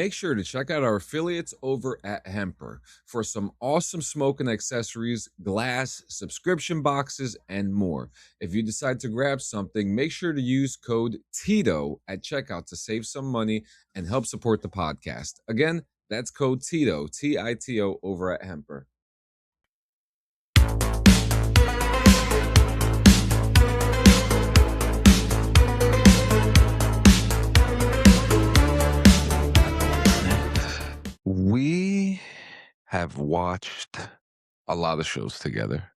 make sure to check out our affiliates over at Hemper for some awesome smoking accessories, glass, subscription boxes, and more. If you decide to grab something, make sure to use code TITO at checkout to save some money and help support the podcast. Again, that's code TITO, TITO, over at Hemper. We have watched a lot of shows together.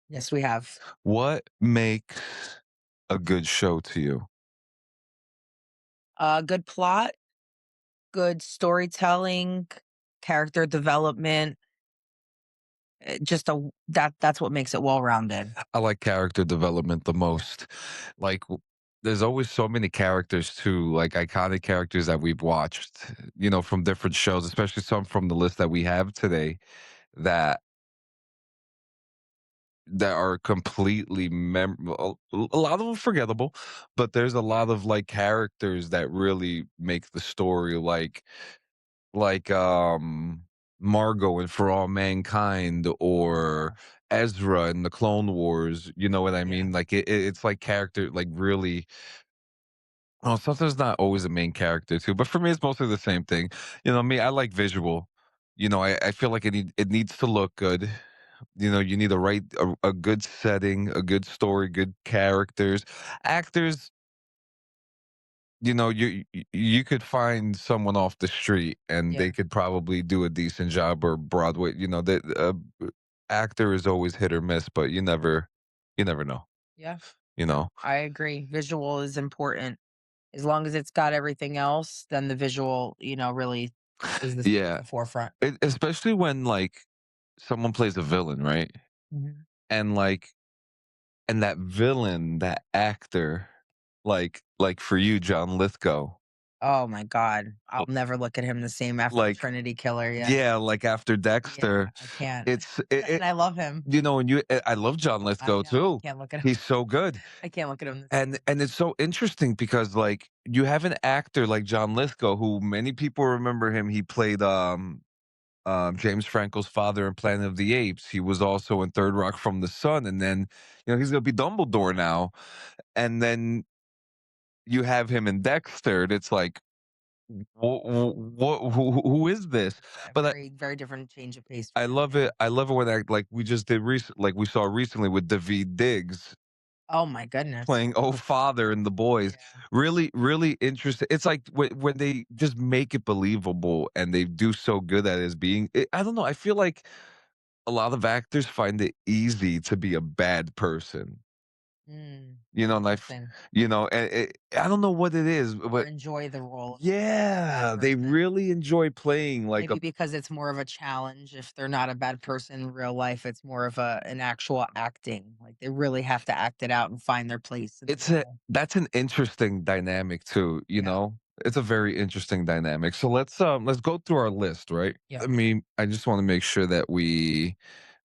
Yes, we have. What makes a good show to you? Good plot, good storytelling, character development. Just that's what makes it well-rounded. I like character development the most. Like, there's always so many characters too, like iconic characters that we've watched, from different shows, especially some from the list that we have today that are completely memorable. A lot of them forgettable, but there's a lot of like characters that really make the story, like Margot in For All Mankind, or Ezra in the Clone Wars. You know what I Yeah. mean? Like it's like character, like really. Well, sometimes not always a main character too, but for me, it's mostly the same thing. Me, I like visual. I feel like it needs to look good. You need a good setting, a good story, good characters, actors. You could find someone off the street and Yeah. they could probably do a decent job, or Broadway. The actor is always hit or miss, but you never know. Yeah. You know, I agree. Visual is important. As long as it's got everything else, then the visual, really is yeah, the forefront. especially when like someone plays a villain, right? Mhm. And like, and that villain, that actor, like for you, John Lithgow, Oh my god. I'll never look at him the same after the like Trinity Killer, yeah. yeah, like after Yeah, Dexter, I can't. it's it, And I love him. and I love John I Lithgow know, I too. can't look at him. He's so good. I can't look at him the And same. it's so interesting because like you have an actor like John Lithgow, who many people remember him. He played James Franco's father in Planet of the Apes. He was also in Third Rock from the Sun, and then he's gonna be Dumbledore now. And then you have him in Dexter, and it's like, what? Who is this? Yeah, But very, very different change of pace for I him, love yeah. it. I love it when like we just did like we saw recently with David Diggs Oh my goodness. playing Father in The Boys. Yeah. Really, really interesting. It's like when they just make it believable and they do so good at it as being. I don't know. I feel like a lot of actors find it easy to be a bad person. And Interesting. I don't know what it is, Or but enjoy the role of a bad yeah, they person. really enjoy playing like Maybe a. because it's more of a challenge. If they're not a bad person in real life, it's more of an actual acting. Like they really have to act it out and find their place in the role. That's an interesting dynamic too. Yeah. It's a very interesting dynamic. So let's go through our list, right? Yeah. I mean, I just want to make sure that we.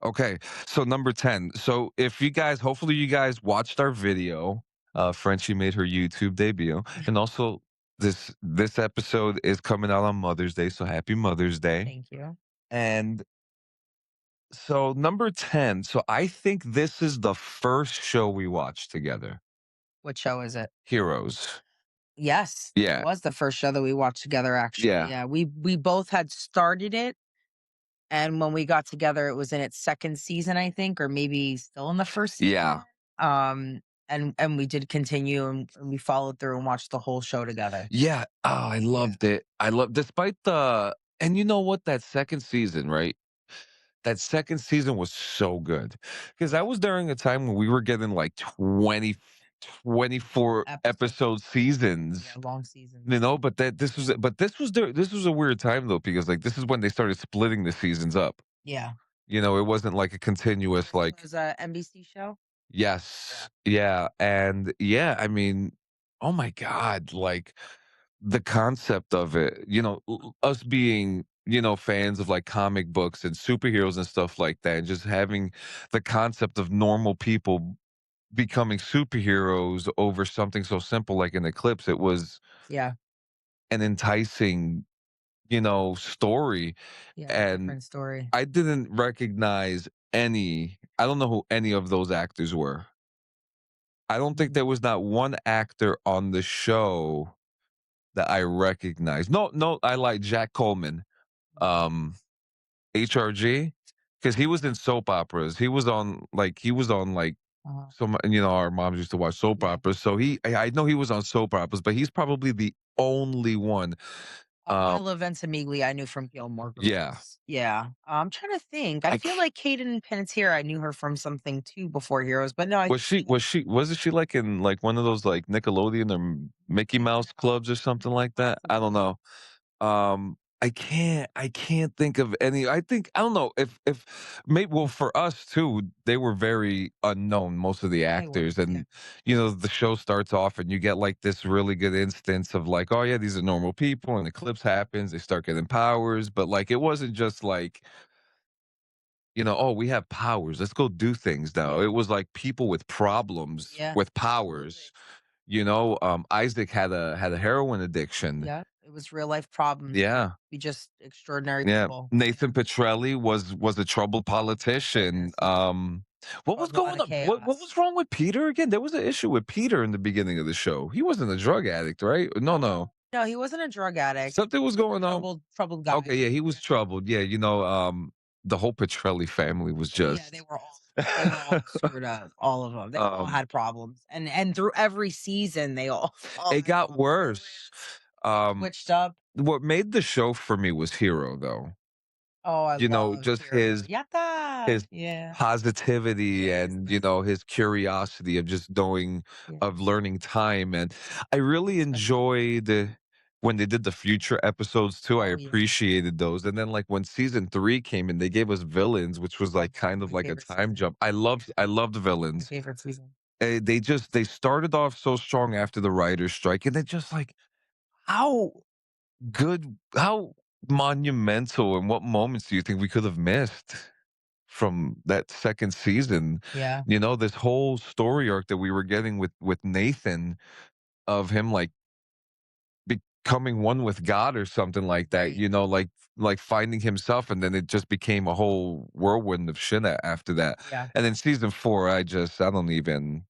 Okay, so number 10. So if you guys, hopefully you guys watched our video. Frenchie made her YouTube debut, and also this episode is coming out on Mother's Day, so happy Mother's Day. Thank you. And so number 10. So I think this is the first show we watched together. What show is it? Heroes. Yes, it Yeah. was the first show that we watched together, actually. Yeah. Yeah, we both had started it, and when we got together, it was in its second season, I think, or maybe still in the first season. Yeah. And we did continue, and we followed through and watched the whole show together. Yeah. Oh, I Yeah. loved it. Despite and you know what? That second season, right? That second season was so good because that was during a time when we were getting like 20, 24 Episode. episode Yeah, seasons. long seasons. This was a weird time though, because like this is when they started splitting the seasons up. Yeah. It wasn't like a continuous It like. was a NBC show? Yes. Yeah. And yeah, I mean, oh my God, like the concept of it, us being, fans of like comic books and superheroes and stuff like that, and just having the concept of normal people becoming superheroes over something so simple like an eclipse, it was Yeah. an enticing story, Yeah, and different story. I didn't recognize any. I don't know who any of those actors were. I don't think Mhm. there was not one actor on the show that I recognized. No, no, I like Jack Coleman, Mhm. um, HRG, because he was in soap operas. He was on, like, Uh-huh. our moms used to watch soap Yeah. operas, so I know he was on soap operas, but he's probably the only one. Um, Milo Ventimiglia, I knew from Gilmore yeah. Girls. Yeah. I'm trying to think. I I feel c like Kaden Panettiere, I knew her from something too before Heroes, but no, I Was think she was she wasn't she, like, in, like, one of those, like, Nickelodeon or Mickey I don't Mouse know. clubs or something like that? I don't Possibly. know. I can't think of any. I don't know if maybe, well, for us too, they were very unknown, most of the They were. actors, Yeah. and the show starts off and you get like this really good instance of like, oh yeah, these are normal people, and eclipse happens, they start getting powers, but like it wasn't just like, oh, we have powers, let's go do things now. It was like people with problems Yeah. with Absolutely. powers. Isaac had a heroin addiction. Yeah. It was real life problems that Yeah. be just extraordinary Yeah, people. Nathan Petrelli was a troubled politician. Goodness, yeah. What was Caused a lot going of on? What chaos. was wrong with Peter again? There was an issue with Peter in the beginning of the show. He wasn't a drug addict, right? No, no. No, he wasn't a drug addict. Something was Just a going on. troubled guy. Okay, yeah, he Yeah. was troubled. Yeah, the whole Petrelli family was Yeah, just they were all screwed up, all of them. They all um had problems, and through every season, they all all it had got problems. worse. They Um switched up. what made the show for me was Hero though. Oh, I love Just Hero. his Yatta! his Yeah. positivity Yes. and his curiosity of just knowing, Yeah, of learning time, and I really exactly. enjoyed when they did the future episodes too. I Oh, yeah. appreciated those, and then like when season 3 came in, they gave us villains, which was Oh, like kind of my like a favorite time season. jump. I loved My villains. favorite season. They started off so strong after the writers strike, and then just like how how monumental, and what moments do you think we could have missed from that second season? Yeah. This whole story arc that we were getting with Nathan, of him like becoming one with God or something like that, Right. like finding himself, and then it just became a whole whirlwind of shit after that. Yeah. And then season 4, I don't even.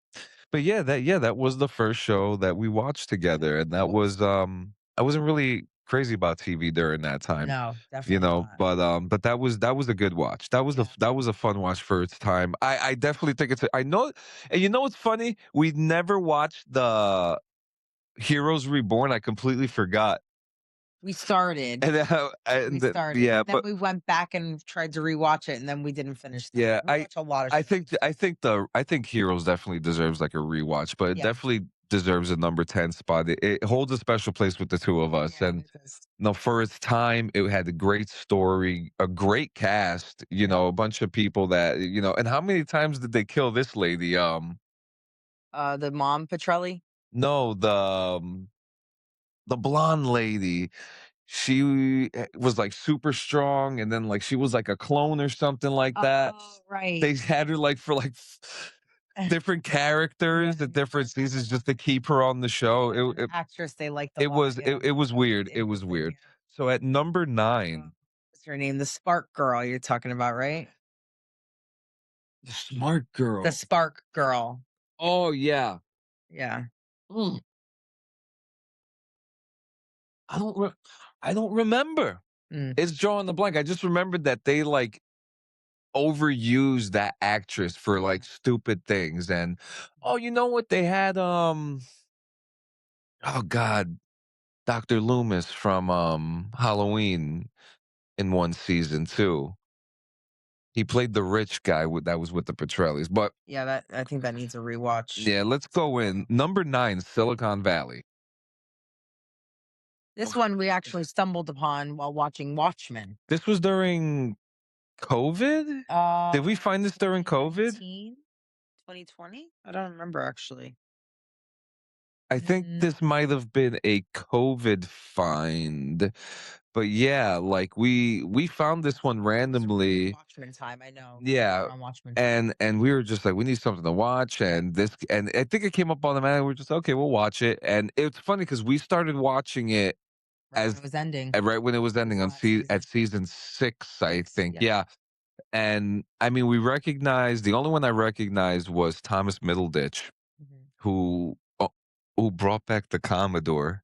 But yeah, that was the first show that we watched Yeah, together, and it that was. was I wasn't really crazy about TV during that time, No, definitely not. but that was a good watch. Yeah. That was a fun watch for its time. I definitely think I know, and what's funny? We never watched the Heroes Reborn. I completely forgot. We started. And yeah, And then but we went back and tried to rewatch it, and then we didn't finish that. yeah, We watch a lot of I shows. think I think Heroes definitely deserves like a rewatch, but it Yeah. definitely deserves a number 10 spot. It holds a special place with the two of us, Yeah, and it does. no, for its time, it had a great story, a great cast, Yep. a bunch of people that, and how many times did they kill this lady? The mom, Petrelli? No, the blonde lady. She was like super strong, and then like she was like a clone or something like that. Oh, right. They had her like for like different Yeah, characters at yeah, I different remember seasons that. just to keep her on the show. Yeah, an actress they liked a It lot. was Yeah, it was that was weird. It was interesting, weird. yeah. So at number Uh, 9, what's her name? The Spark Girl you're talking about, right? the smart The girl. Spark Girl. Oh yeah. Yeah. Mm, I don't re- I don't remember. Mm, It's drawing the blank. I just remembered that they like overused that actress for yeah. like stupid things, and oh, you know what? They had oh god, Dr. Loomis from Halloween in one season too. He played the rich guy that was with the Petrellis. But Yeah, that I think that needs a rewatch. yeah, let's go in. Number 9, Silicon Valley. This Oh, one we actually stumbled upon while watching Watchmen. this was during COVID? Did we find this during COVID? 2019? 2020? I don't remember actually. I think Mm, this might have been a COVID find. But yeah, like we found this one it was around randomly. Watchmen time, I know. It was Yeah. around Watchmen time. And we were just like, we need something to watch, and I think it came up on the man. We're just okay, we'll watch it. And it's funny because we started watching it right when as it was ending. right when it was It was ending the on last at season. season 6, I 6, think. yeah. Yeah. And I mean, we recognized the only one I recognized was Thomas Middleditch, Mhm. who who brought back the Commodore.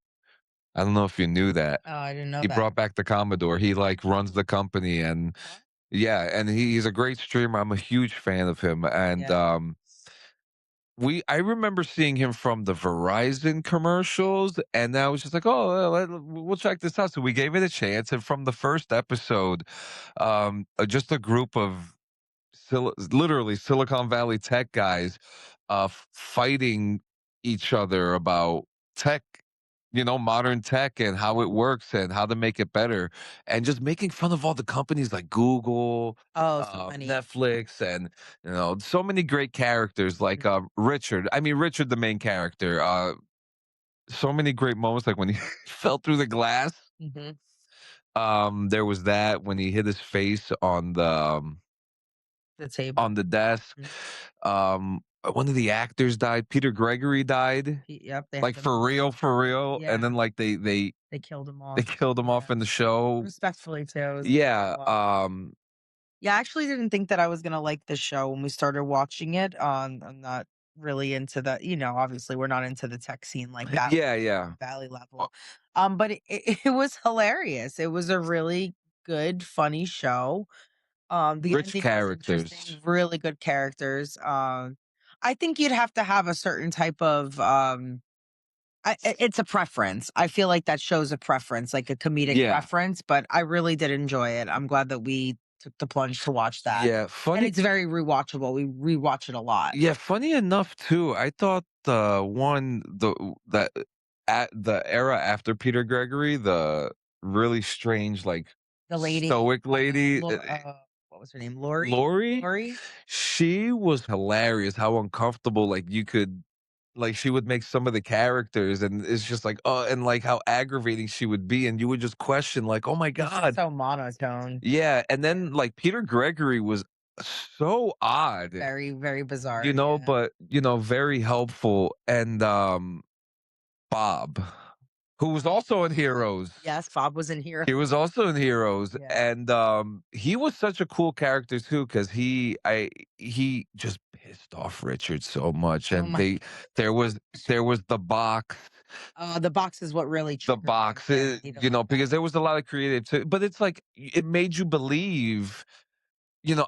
I don't know if you knew that. Oh, I didn't know He that. brought back the Commodore. He like runs the company and What? yeah, and he's a great streamer. I'm a huge fan of him. And Yeah. I remember seeing him from the Verizon commercials, and I was just like, "Oh, we'll check this out." So we gave it a chance, and from the first episode, just a group of literally Silicon Valley tech guys, fighting each other about tech, modern tech and how it works and how to make it better, and just making fun of all the companies like Google, Oh, so many. Netflix, and so many great characters like Mhm, Richard. I mean, Richard, the main character. So many great moments, like when he fell through the glass. mhm. There was that when he hit his face The on table. the desk. Mhm. One of the actors died. Peter Gregory died, Yep, they had like them all. for real. And Yeah, then like they killed them they off. killed him off Yeah. in the show. Respectfully too, it was a Yeah. lot. Yeah, I actually didn't think that I was gonna like the show when we started watching it. I'm not really into the, obviously we're not into the tech scene like that, Yeah, yeah. Valley level. But it was hilarious. It was a really good, funny show. The Rich ending was interesting, characters. really good characters. I think you'd have to have a certain type of it's a preference. I feel like that shows a preference, like a comedic Yeah. preference, but I really did enjoy it. I'm glad that we took the plunge to watch that. Yeah. And Funny. it's very rewatchable. We rewatch it a lot. Yeah, funny enough too. I thought the one that at the era after Peter Gregory, the really strange, like The lady, stoic lady, what was her name? Lori? Lori, Lori? she was hilarious. How uncomfortable, like you could, like she would make some of the characters, and it's just like, oh, and like how aggravating she would be, and you would just question, like, oh my It's just god, so monotone. yeah. And Yeah. then like Peter Gregory was so odd, Very, very bizarre. Yeah. but very helpful. And Bob, who was also in Heroes. Yes, Bob was in here. He was also in Heroes, Yeah. and he was such a cool character too because he just pissed off Richard so much, Oh and my there was the box is what really the triggered him. box, Yeah, he don't like because that. there was a lot of creative too, but it's like it made you believe.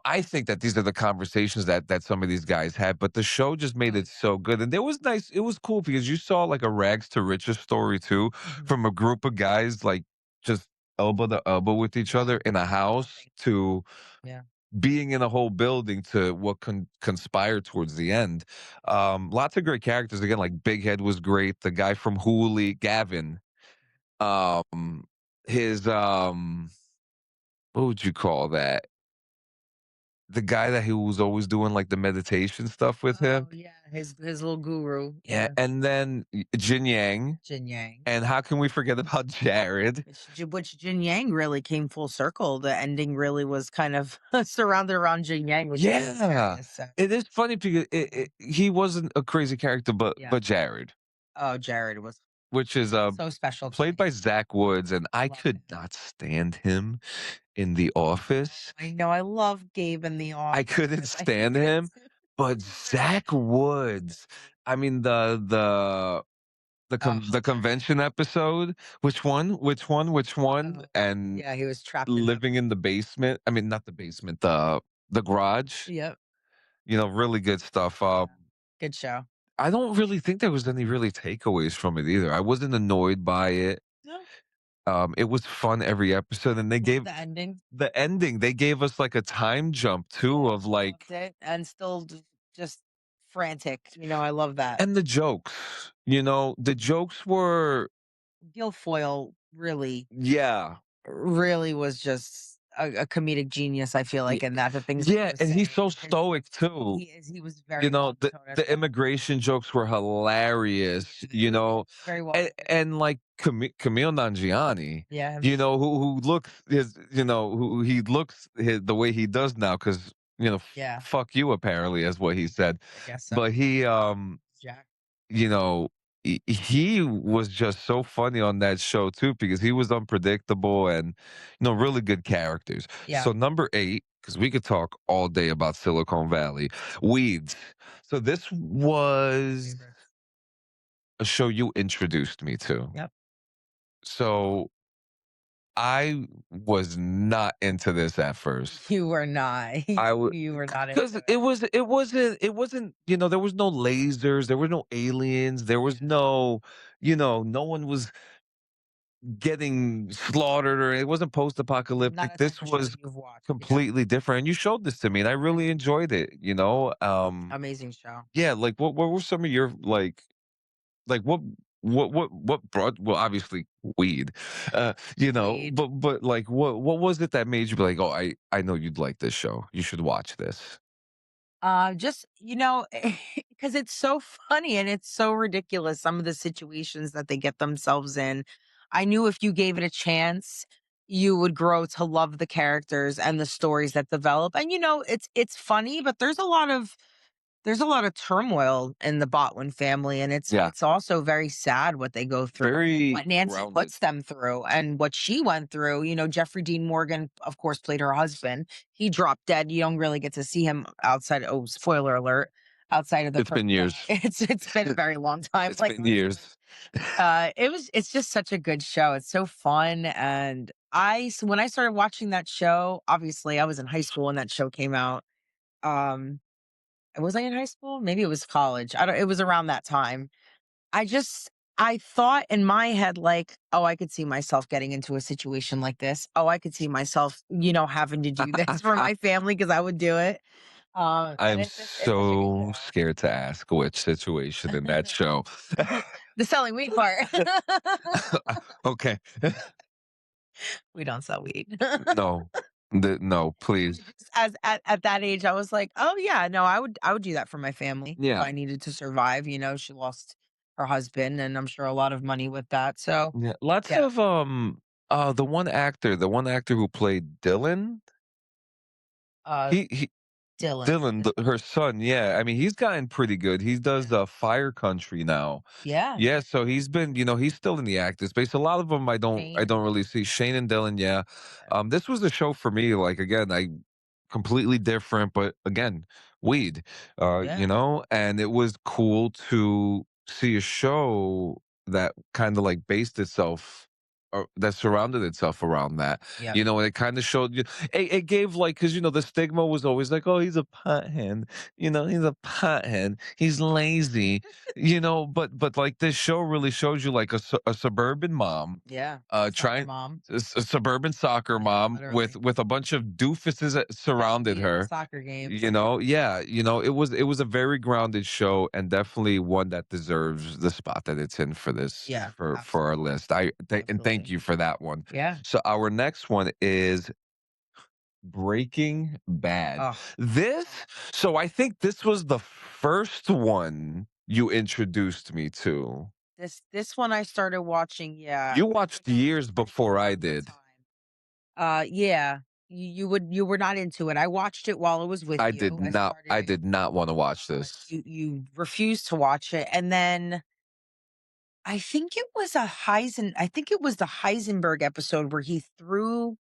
I think that these are the conversations that some of these guys had, but the show just made Oh it yeah. so good. And it was cool because you saw like a rags to riches story too, Mhm. from a group of guys like just elbow to elbow with each Yeah. other in a house Nothing. to Yeah. being in a whole building to what conspired towards the end. Lots of great characters again, like Big Head was great. The guy from Hooli, Gavin, um, his what would you call that? The guy that he was always doing, like, the meditation stuff with him. Oh yeah, his little guru. Yeah, Yeah. and then Jin Yang, Jin Yang. and how can we forget about Jared? Which Jin Yang really came full circle. The ending really was kind of surrounded around Jin Yang, which was Yeah. hilarious. So, It is funny because he wasn't a crazy character, yeah. but Jared, Oh, Jared was which is, so special to played me. by Zach Woods, and I Love could him. not stand him in The Office. I know. I love Gabe in the I office. couldn't I stand hated it him, too. but He's very Zach Woods, I mean, oh the convention episode? Which one? Which one? Which one? oh And yeah, he was trapped in that. living in the basement. I mean, not the basement, the garage. Yep. Really good stuff. Yeah. Good show. I don't really think there was any really takeaways from it either. I wasn't annoyed by it. No, It was fun every episode, and they love gave the ending. the ending. They gave us like a time jump Yeah, too of loved like, it, and still just frantic. I love that. and the jokes. The jokes were, Guilfoyle really, yeah. really was just a comedic genius. I feel like, and that the things that he Yeah, was and he's saying, so and his stoic too. he was very monotone at The times. immigration jokes were hilarious, Yeah, very well written. and like Camille Nanjiani, Yeah, who looks who he looks the way he does now because yeah, fuck you apparently is what he said, I guess so. but he Jack. you know he was just so funny on that show too because he was unpredictable and really good characters. Yeah. So number 8, because we could talk all day about Silicon Valley, Weeds. So this was Favorites. a show you introduced me to. Yep. So I was not into this at first. You were not. I would You were not into because it. it wasn't, there was no lasers, there were no aliens, there was Yeah. no, no one was getting slaughtered, or it wasn't Not post-apocalyptic. a type This of show was you've watched. Yeah. completely different, and you showed this to me, and I really enjoyed it. Amazing show. Yeah, like, what were some of your, like, what brought well, obviously, weed, Weed. but, like, what was it that made you be like, "Oh, I know you'd like this show. You should watch this." Just, because it's so funny and it's so ridiculous, some of the situations that they get themselves in. I knew if you gave it a chance, you would grow to love the characters and the stories that develop. And it's funny, but there's a lot of turmoil in the Botwin family, and it's Yeah, it's also very sad what they go through, very what Nancy grounded. puts them through, and what she went through. Jeffrey Dean Morgan, of course, played her husband. He dropped dead. You don't really get to see him outside. Oh, spoiler alert! Outside of the It's first, been years. it's been a very long time. It's Like been literally, years. it's just such a good show. It's so fun, and so when I started watching that show, obviously I was in high school when that show came out. Um, was I in high school? Maybe it was college. I don't it was around that time. I just I thought in my head like, "Oh, I could see myself getting into a situation like this. Oh, I could see myself, having to do this for my family because I would do it." And I'm it's such a good so scared to ask which situation in that show. show. The selling weed part. Okay. We don't sell weed. No. No, please. I just at that age, I was like, "Oh, yeah, no, I would do that for my family if Yeah. I needed to survive." She lost her husband, and I'm sure a lot of money with that, so Yeah. Lots yeah. of, the one actor who played Dylan, Uh, he Dylan. Dylan, her son, yeah. I mean, he's gotten pretty good. He does, Fire Country now. Yeah, Yeah, so he's still in the acting space. A lot of them I Shane. don't really see. Shane and Dylan, yeah. This was a show for me, like, again, I completely different, but again, weed, Yeah, and it was cool to see a show that kinda, like, based itself or that surrounded itself around that, yep, and it kinda showed you it gave, like, because the stigma was always like, "Oh, he's a pothead, he's a pothead, he's lazy," but, like, this show really shows you, like, a suburban mom, yeah. Soccer trying mom. a suburban soccer Yeah, mom with literally. a bunch of doofuses that surrounded Especially in the her. soccer games. Yeah, it was a very grounded show and definitely one that deserves the spot that it's in for this Yeah, for our absolutely, list. And thank absolutely. you for that one. Yeah. So our next one is Breaking Bad. Oh, This so good. so I think this was the first one you introduced me to. This one I started watching, yeah, You I think watched I was years pretty before I young at the did. time. Yeah. You were not into it. I watched it while it was with you. I I started it. did not wanna watch this. You refused to watch it, and then I think it was the Heisenberg episode where he threw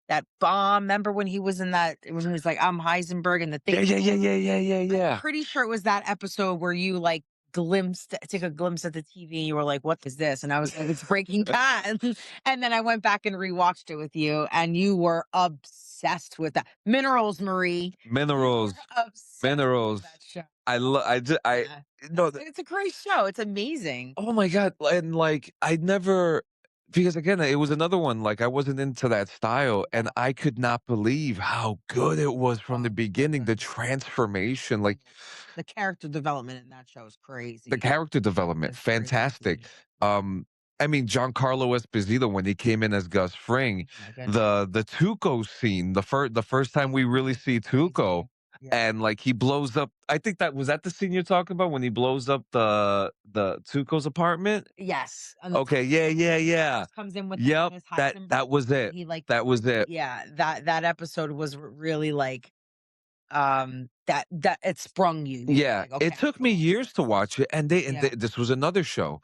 that bomb. Remember when he was in that when he was like, "I'm Heisenberg," and the thing Yeah, yeah, yeah, blew? yeah, yeah, yeah, I'm yeah. pretty sure it was that episode where you, like, took a glimpse at the TV and you were like, "What is this?" And I was like, "It's Breaking Bad." And then I went back and rewatched it with you, and you were obsessed with that. Minerals, Marie. You were Minerals, obsessed with minerals. that show. I Yeah. no, It's a great show. It's amazing. oh my god, and, like, I never because, again, it was another one, like, I wasn't into that style, and No. I could not believe how good it was from the Oh, so beginning, the good. transformation, So like, good. The character development in that show is the crazy. character development, It's fantastic. crazy. Um, I mean, Giancarlo Esposito, when he came in as Gus Fring, Oh my goodness. the Tuco scene, the first time we really Crazy, see Tuco, crazy. Yeah. and, like, he blows up I think that was that the scene you're talking about when he blows up the Tuco's apartment? Yes, on the Okay, yeah, when yeah, he yeah. first comes in with the Yep, Miss that Heisenberg was and it. he, like That was it. yeah, that episode was really, like that it sprung you. You were Yeah, like, okay, it I have took to me watch years to this. watch it, and Yeah. this was another show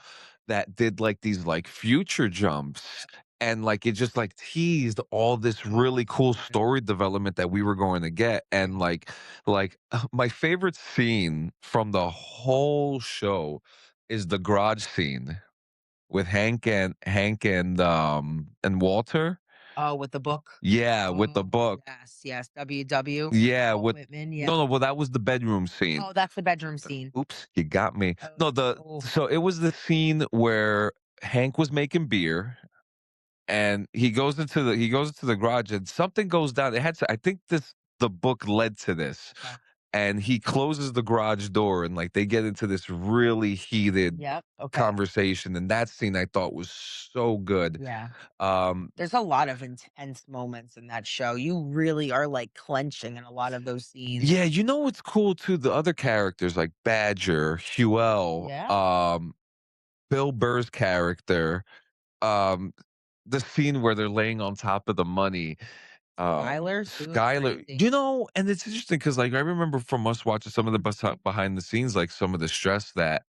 that did, like, these, like, future jumps, Yep. and, like, it just, like, teased all this really So cool good. story development that we were going to get, and, Yeah. my favorite scene from the whole show is the garage scene with and Walter. Oh, with the book. Yeah, with the Oh, book. yes, yes. WW, Yeah, Walt with Whitman. Yeah. no, no, well, that was the bedroom scene. Oh, that's the bedroom scene. Oops, you got me. Oh, No, the oh, so it was the scene where Hank was making beer and he goes into the garage and something goes down. It had to, I think the book led to this. okay. And he closes the garage door and like they get into this really heated Yep. Okay. conversation. And that scene I thought was so good. Yeah. Um There's a lot of intense moments in that show. You really are like clenching in a lot of those scenes. yeah, you know what's cool too? The other characters like Badger, Huel, Yeah. Bill Burr's character, um, the scene where they're laying on top of the money, Skylar too is Skylar, crazy. and it's interesting because, like, I remember from us watching some of the behind the scenes, like, some of the stress that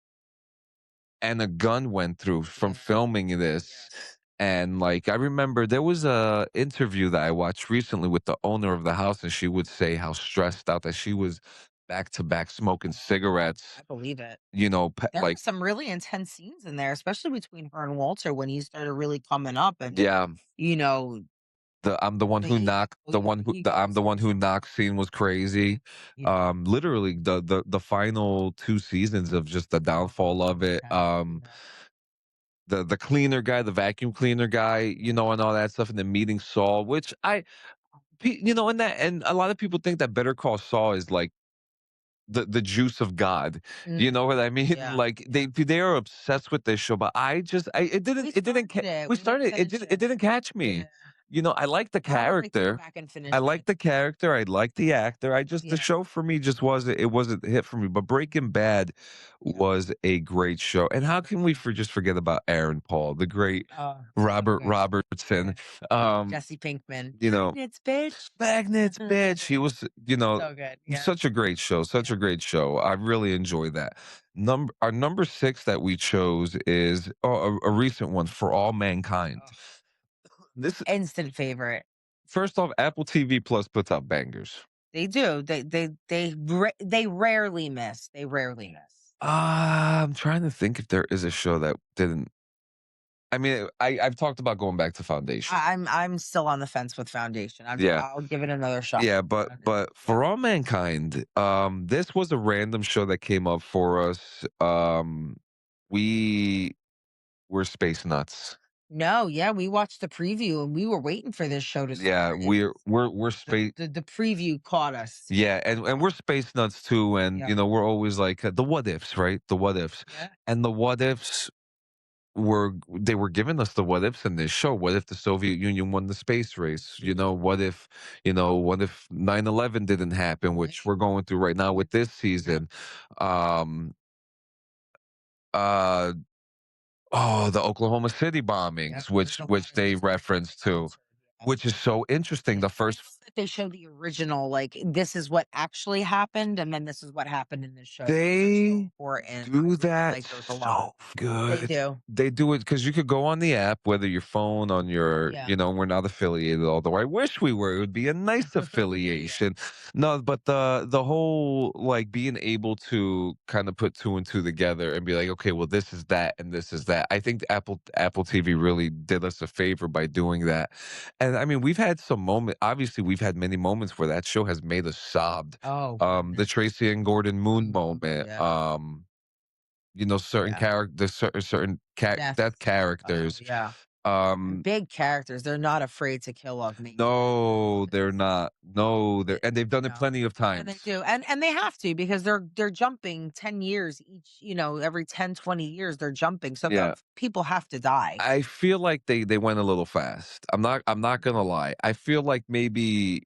Anna Gunn went through from Yeah. filming this, Yes. and, like, I remember there was a interview that I watched recently with the owner of the house, and she would say how stressed out that she was back to back smoking I cigarettes, believe it. you know, pe There were like some really intense scenes in there, especially between her and Walter when he started really coming up and, yeah. you know, The I'm the one who the knocked ego, the yeah, one the who the ego I'm the one who situation. knocked scene was crazy. Yeah. Literally the final 2 seasons of just the Oh, downfall of it. intense. Yeah. The cleaner guy, the vacuum cleaner guy, you know, and all that stuff, and then meeting Saul, which you know, and a lot of people think that Better Call Saul is like the juice of God. You Mm, know what I mean? yeah. Like Yeah. they are obsessed with this show, but I We it didn't started it. we We didn't started finish it it. didn't catch Yeah. me. You know, I like the I would like to go character. back and finish I it. like the character. I like the actor. I just the Yeah. show for me just wasn't hit for me. But Breaking Bad Yeah. was a great show. And how can we just forget about Aaron Paul, the great Oh, so Robert good. Robertson? Yeah. Um, Jesse Pinkman. you know, Magnets, bitch. Magnets, bitch. He was, you know, So good. Yeah. such a great show, such Yeah. a great show. I really enjoyed that. Our number 6 that we chose is a recent one, For All Mankind. Oh, This instant favorite. first off, Apple TV Plus puts out bangers. They do. They rarely miss. They rarely miss. I'm trying to think if there is a show that didn't. I mean, I've talked about going back to Foundation. I'm still on the fence with Foundation. Yeah. I'll give it another shot. Yeah, Foundation. For All Mankind, this was a random show that came up for us. We were space nuts. No, yeah, we watched the preview and we were waiting for this show to Yeah, start. It was we're space. the preview caught us. Yeah, and we're space nuts too, and Yeah. you know we're always like the what ifs, right? The what ifs, Yeah. and the what ifs they were giving us the what ifs in this show. What if the Soviet Union won the space race? You know, what if 9/11 didn't happen, which Right. we're going through right now with this Yep. season. Um, uh, oh, the Oklahoma City Yep. bombings, There's a lot which of they historical reference to, answers. Yeah. which is so interesting. The I first love that they show the original, like this is what actually happened, and then this is what happened in this show. Those are so They important. I do really that like those a lot. so They good. do. They do it because you could go on the app, whether your phone, on your, Yeah. you know, we're not affiliated, although I wish we were. It would be a nice Yeah. affiliation. No, but the whole like being able to kind of put two and two together and be like, okay, well, this is that and this is that. I think Apple TV really did us a favor by doing that. And I mean, we've had some moment. Obviously, we've had many moments where that show has made us sobbed. Oh The goodness. Tracy and Gordon Moon moment. Yeah. You know, certain Yeah. characters, death Deaths. Oh characters. yeah. And Um, big characters. They're not afraid to kill off main no, they're characters. not. No, It, and they've done it no. plenty of And they times. do. And they have to because they're jumping 10 years each, every 10, 20 years they're jumping. So the Yeah. people have to die. I feel like they went a little fast. I'm not gonna lie. I feel like maybe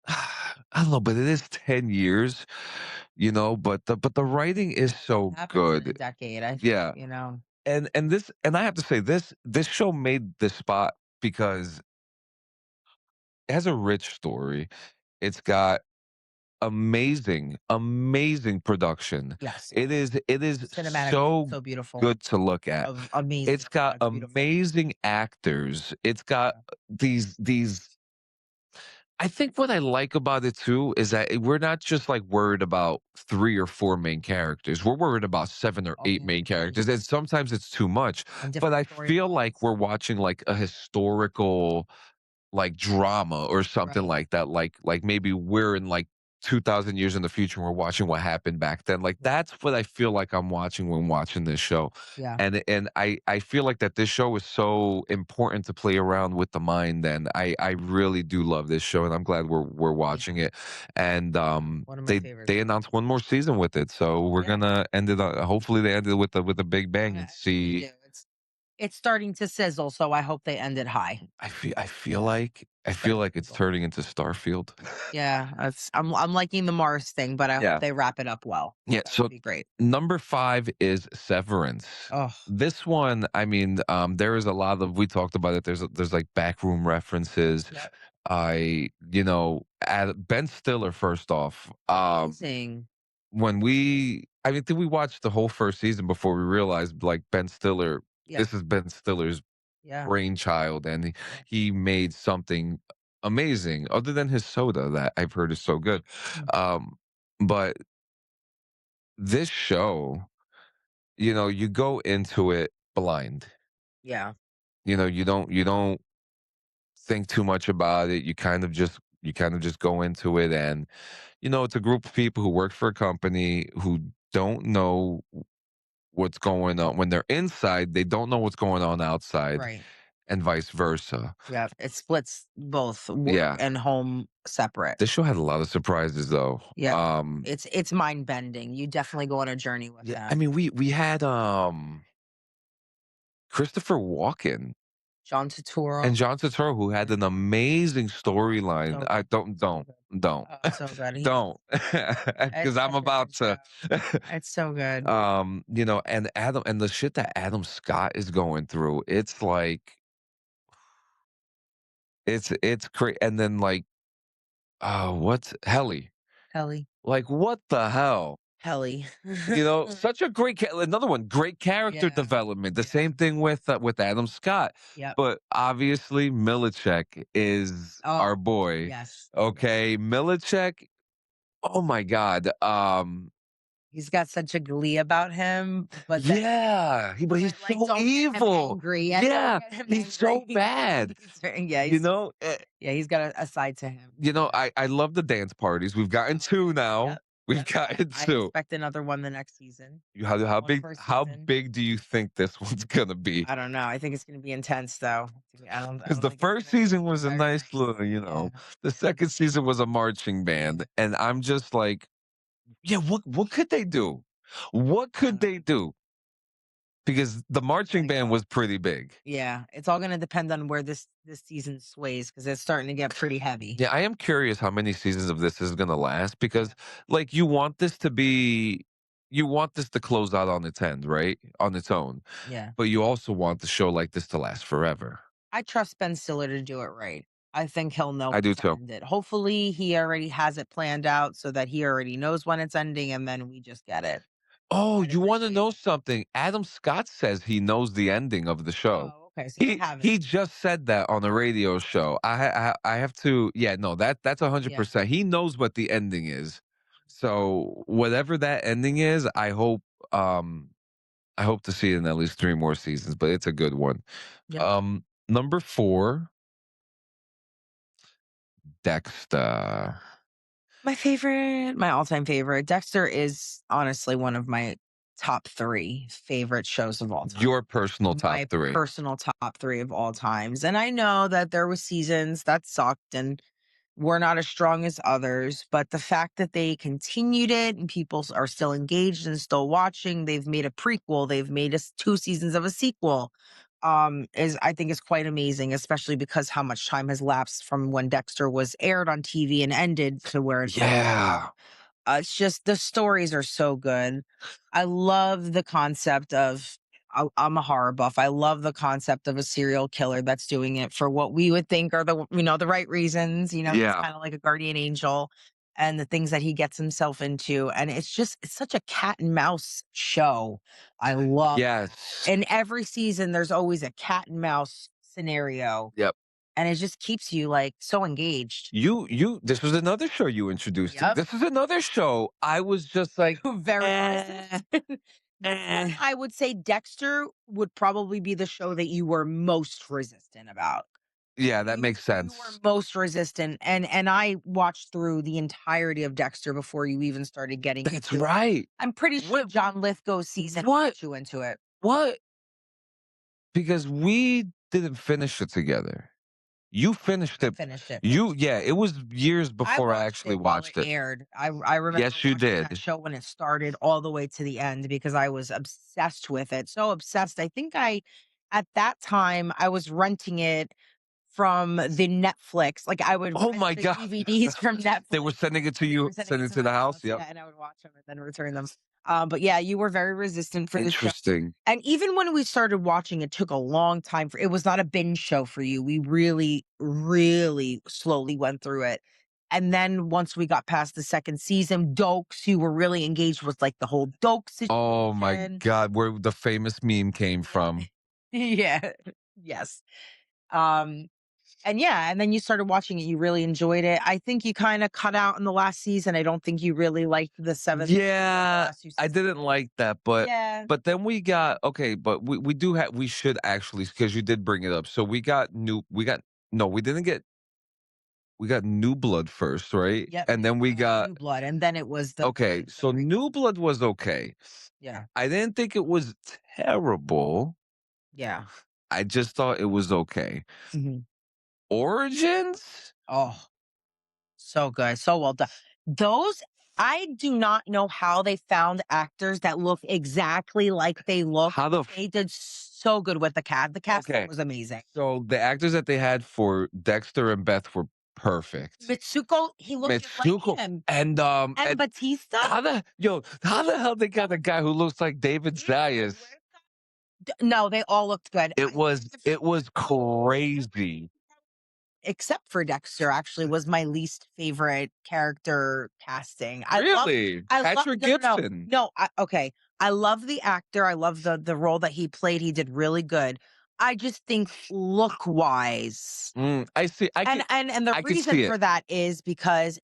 I don't know, but it is 10 years, you know, but the writing is Yeah, it so happens in a good. decade, I think, Yeah. you know. And I have to say this show made the spot because it has a rich story. It's got amazing, amazing production. Yes. It is Cinematically, it's so so beautiful. good to look at. Amazing. It's got Yeah, it's beautiful. amazing actors. It's got Yeah. these I think what I like about it too is that we're not just like worried about 3 or 4 main characters. We're worried about 7 or Oh, 8 yeah. main And characters, and sometimes it's too much. But different I feel like storylines. we're watching like a historical like drama or something Right. like that. Like maybe we're in like 2000 years in the future and we're watching what happened back then. Like Right. that's what I feel like I'm watching when watching this show. Yeah. And I feel like that this show is so important to play around with the mind, and I really do love this show, and I'm glad we're Yeah. watching it. And One of my favorites. they announced one more season with it. So we're Yeah. gonna end it hopefully they end it with a big bang I and really see. do. It's starting to sizzle, so I hope they end it high. I feel Starting to like it's sizzle. turning into Starfield. Yeah, I'm liking the Mars thing, but I hope Yeah. they wrap it up well. Yeah, That would so be great. number 5 is Severance. Oh, This one, I mean, there is a lot of we talked about it. There's like backroom references. yeah. Ben Stiller first off. Amazing. When I mean, think we watched the whole first season before we realized like Ben Stiller. Yeah. This is Ben Stiller's Yeah. brainchild, and Yeah. he made something amazing. Other than his soda that I've heard is so good, Mm. um, but this show, you go into it blind. Yeah. You don't think too much about it. You kind of just go into it, and it's a group of people who work for a company who don't know what's going on when they're inside. They don't know what's going on outside, Right. and vice versa. Yeah. It splits both work Yeah, and home separate. this show had a lot of surprises though. Yeah. It's mind bending. You definitely go on a journey with Yeah, I that. mean, we had Christopher Walken John and Turturro. John Turturro, who had Yeah. an amazing storyline. So I good. don't So don't good. don't Oh, so good. He does. don't, because It's I'm such a about good show. to. It's so good. And Adam and the shit that Adam Scott is going through, it's like it's crazy. And then like, what's Helly? Helly. Like, what the hell? Helly. Such a another one, great character Yeah. development. The Yeah. same thing with Adam Scott, Yep. but obviously Milicek is our Oh, boy. yes. Yes. Okay, Milicek. Oh my God. He's got such a glee about him, but then Yeah, but he's like so don't get him evil. angry. Yeah, don't Yeah, get him he's so angry. bad. Yeah, You he's know, yeah, he's got a side to him. I love the dance parties. We've gotten Oh yeah. two now. Yep. We've Yep. gotten I two. expect another one the next season. How One big per how season. big do you think this one's gonna be? I don't know. I think it's gonna be intense though. I Because don't the think it's first gonna be season was a very nice nice. little, Yeah. the second season was a marching Yeah. band, and I'm just like, yeah, what could they do? What I don't could know. they do? Because the marching Like band was pretty big. yeah, it's all gonna depend on where this season sways because it's starting to get pretty heavy. Yeah, I am curious how many seasons of this is gonna last Yeah. because, like, you want this to close out on its end, right? On its own, Yeah. but you also want the show like this to last forever. I trust Ben Stiller to do it right. I think he'll know I when do to too. end it. Hopefully, he already has it planned out so that he already knows when it's ending, and then we just get it. Oh, I'd you wanna appreciate know it. something? Adam Scott says he knows the ending of the show. Oh, okay. So they He haven't. just said that on a radio Okay. show. I have to, yeah, no, that's Yeah. 100%. He knows what the ending is. So, whatever that ending is, um I hope to see it in at least 3 more seasons, but it's a good one. Yep. Number 4, Dexter. My all-time favorite. Dexter is honestly one of my top 3 favorite shows of all time. Your personal top My 3. personal top 3 of all times. And I know that there was seasons that sucked and were not as strong as others, but the fact that they continued it and are still engaged and still watching, they've made a prequel, they've made us 2 seasons of a sequel, is I think is quite amazing, especially because how much time has lapsed from when Dexter was aired on TV and ended to where it's at Yeah. now. It's just the stories are so good. I love the concept of I'm a horror buff. I love the concept of a serial killer that's doing it for what we would think are the right reasons. He's Yeah. kind of like a guardian angel and the things that he gets himself into. And it's such a cat and mouse show. I love Yes. in every season, there's always a cat and mouse scenario, Yep. and it just keeps you like so engaged. This was another show you introduced to me. Yep. This is another show I was just like, Very eh, resistant. This eh. one, I would say Dexter would probably be the show that you were most resistant about. Yeah, that You makes you were sense. most resistant, and I watched through the entirety of Dexter before you even started getting That's into it. right. I'm pretty sure What John Lithgow's season what got you into it. what? Because we didn't finish it together. You finished I it. finished it. Yeah, it was years I before I watched actually it while it watched it. aired. I remember Yes, you watching that did. show when it started all the way to the end because I was obsessed with it. So obsessed. I think at that time I was renting it from the Netflix. Like I would Oh rent my the god. DVDs from They were Netflix. sending it to They you, were sending sending it it to to my the house. house, Yep. yeah, and I would watch them and then return them. But yeah, you were very resistant for the show. Interesting. And even when we started watching, it took a long time for it was not a binge show for you. We really, really slowly went through it. And then once we got past the second season, Dokes, you were really engaged with like the whole Doke Oh my situation. god, where the famous meme came Yeah. from. Yeah. Yes. Um, and yeah, and then you started watching it, you really enjoyed it. I think you kind of cut out in the last season. I don't think you really liked the seventh season or the Yeah, last two I seasons. didn't like that, but Yeah. then we got okay, but we should actually because you did bring it up. So we got no, we didn't get we got New Blood first, right? Yep. And then we got New Blood. And then it was okay, the so pre New Blood was okay. yeah. I didn't think it was terrible. Yeah. I just thought it was okay. Mhm. Origins? Oh, so good. So well done. Those I do not know how they found actors that look exactly like they look. How the They did so good with the cast. The casting okay. was amazing. So the actors that they had for Dexter and Beth were perfect. Mitsuko, he looked just like Mitsuko him. And and Batista, how the hell they got a guy who looks like David Zayas? No, they all looked good. It was crazy. Except for Dexter, actually, was my least favorite character casting. Really? I love, Patrick no, no, no, Gibson. no. Okay, I love the actor. I love the role that he played. He did really good. I just think look wise, I see. and the I could reason see for it. that is because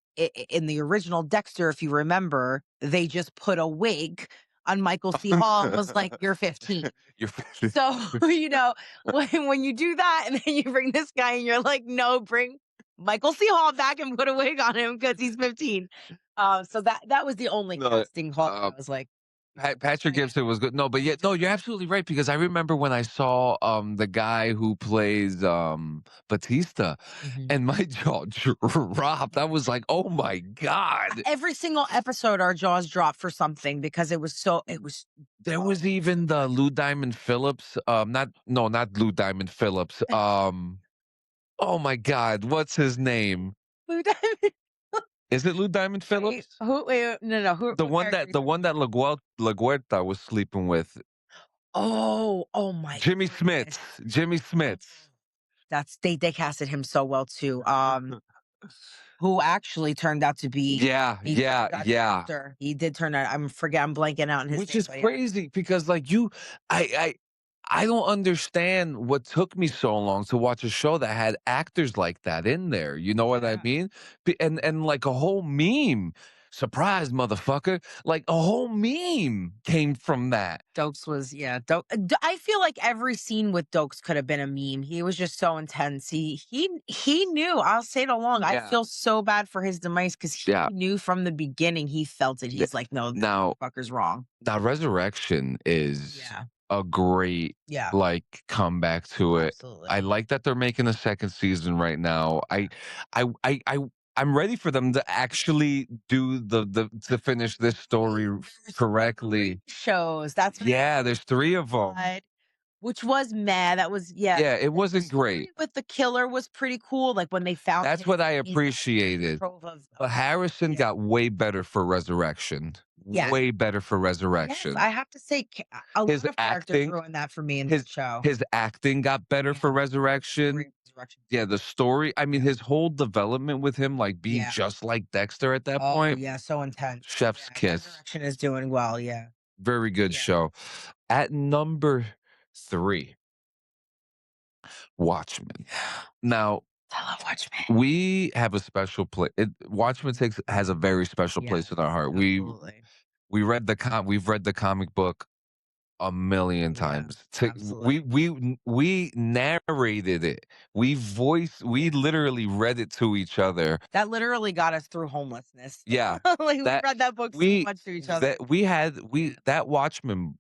in the original Dexter, if you remember, they just put a wig on Michael C. Hall and was like, "You're 15." You're So, when you do that and then you bring this guy and you're like, "No, bring Michael C. Hall back and put a wig on him because he's 15." So that was the only no, casting call that uh, I was like, Patrick "Okay." Gibson was good. No, but yeah, no, you're absolutely right because I remember when I saw the guy who plays Batista Mhm. and my jaw dropped. I was like, "Oh my god." Every single episode, our jaws dropped for something because it was There was even the Lou Diamond Phillips not Lou Diamond Phillips. Oh my god, what's his name? Who died? Is it Lou Diamond Wait, Phillips? no, no, The what one character are that you talking about? LaGuerta was sleeping with. Oh my Jimmy goodness. Smits. Jimmy Oh, Smits. that's they casted him so well too. Who actually turned out to be Yeah, a very yeah, good yeah. actor. He did turn out I'm blanking out on his Which name, is but yeah. crazy because like I I don't understand what took me so long to watch a show that had actors like that in there. You know what I Yeah. mean? And like a whole meme. Surprise, motherfucker. Like a whole meme came from that. Dokes was yeah, I feel like every scene with Dokes could have been a meme. He was just so intense. He knew. I'll say it along. I Yeah. feel so bad for his demise because he Yeah. knew from the beginning. He felt it. Yeah. He's like, no, that Now motherfucker's wrong. Now, Resurrection is Yeah. a great, Yeah. like, comeback to it. I Absolutely. like that they're making a second season right now. Yeah. I I I I'm ready for them to actually do the to finish this story There's correctly. shows. That's what Yeah, there's 3 of them. but which was mad. That was yeah. Yeah, it The wasn't story great. with the killer was pretty cool. Like when they found That's him what I and he's appreciated. trove of But Harrison yeah. got way better for Resurrection. Yes. way better for Yes, Resurrection. I have to say, a His lot of characters acting ruined that for me in his that show. his acting got better Yeah, for he did a Resurrection. great Resurrection Yeah, too. the story, I mean, Yeah. his whole development with him, like, being Yeah. just like Dexter at that Oh, point, yeah, so intense. chef's Yeah, kiss. Resurrection is doing well, yeah. Very good Yeah. show. At number 3, Watchmen. Now, I love Watchmen. we have a special place. Watchmen has a very special place Yes, in our heart. absolutely. We've read the comic book a million Yeah, times. absolutely. We narrated it. We Yeah. literally read it to each other. That literally got us through homelessness. Yeah, Like, we that read that book so much to each other. we Yeah, that Watchmen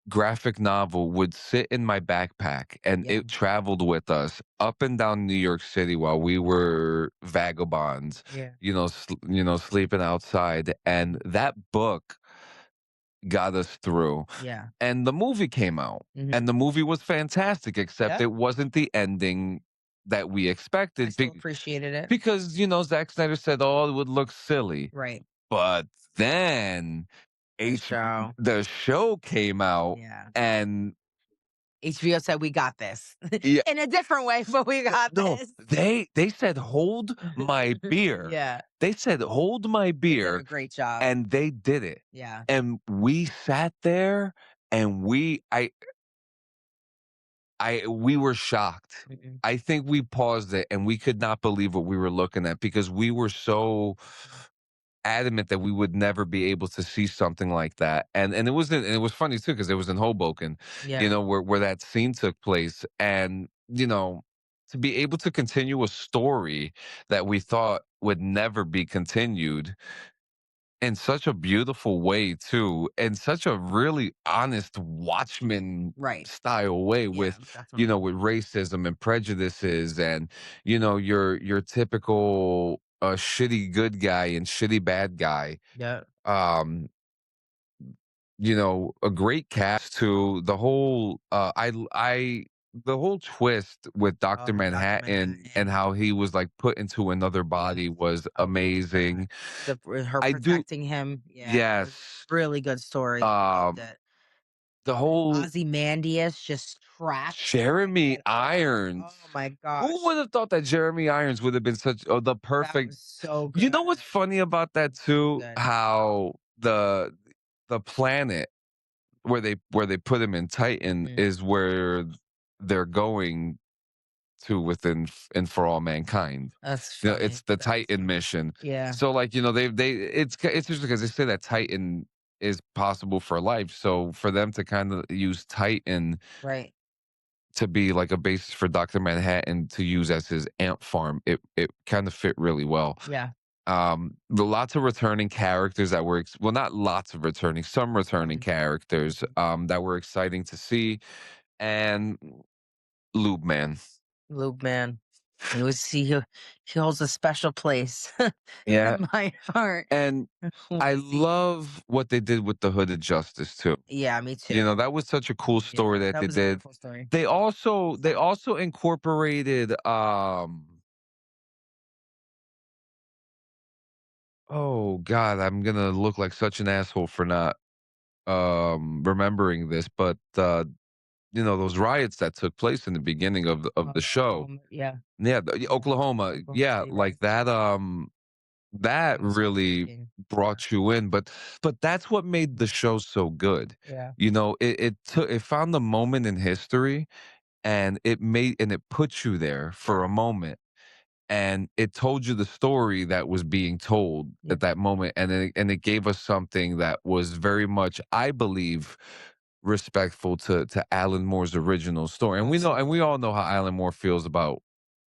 graphic novel would sit in my backpack, and yeah, it traveled with us up and down New York City while we were vagabonds, yeah, sleeping outside, and that book got us through. yeah. And the movie came out, Mhm. and the movie was fantastic, except Yeah, it wasn't the ending that we I expected still appreciated it. because, Zack Snyder said, "Oh, it would look silly." Right. But then The H show. the show came out, Yeah. and HBO said, "We got this." yeah, In a different way, but we got no, this. they said, "Hold my beer." Yeah, They said, "Hold my they did beer," a great job. and they did it. Yeah. And we sat there, and we were shocked. Mhm. I think we paused it, and we could not believe what we were looking at because we were so adamant that we would never be able to see something like that. And it was funny too because it was in Hoboken, Yeah, where that scene took place, and to be able to continue a story that we thought would never be continued in such a beautiful way too, in such a really honest Watchmen right. style way Yeah, with, definitely. with racism and prejudices and, your typical shitty good guy and shitty bad guy. Yeah. Um, a great cast too. The whole twist with Oh, Dr. Dr. Manhattan and Manhattan. how he was like put into another Yes, body was I loved that. amazing. Her I do protecting him. Yeah, it was Yes. a really good story. I loved Um, it. the whole Ozymandias just trapped trying to Jeremy get over. Oh Irons. my Who gosh. would have thought that Jeremy Irons would have been the That perfect. was so You good. know what's funny about that So too? good. How the planet where they put him in Titan Mhm. is where they're going to within and for all mankind. That's It's funny. the That is Titan funny. mission. Yeah, So like, it's just because they say that Titan is possible for life. So for them to kind of use Titan right. to be like a basis for Dr. Manhattan to use as his ant farm, it kind of fit really well. Yeah. The lots of returning characters that were well, not lots of returning, some returning Some. characters Mhm. that were exciting to see, and Lube Man. Luke, man. He holds a special place Yeah, in my heart. and When I I see him. love what they did with the Hooded Justice too. Yeah, me too. That was such a cool Yeah, story that that they was a did. beautiful story. They also incorporated oh god, I'm gonna look like such an asshole for not remembering this, but those riots that took place in the beginning of the show. Yeah, Yeah, yeah. Oklahoma. Oklahoma Yeah, City like riots. that That was really heartbreaking. Yeah, brought you in, but that's what made the show so good. yeah, It found the moment in history, and it put you there for a moment, and it told you the story that was being told yeah. at that moment, and it gave us something that was very much, I believe, respectful to Alan Moore's original story. And we Absolutely. all know how Alan Moore feels about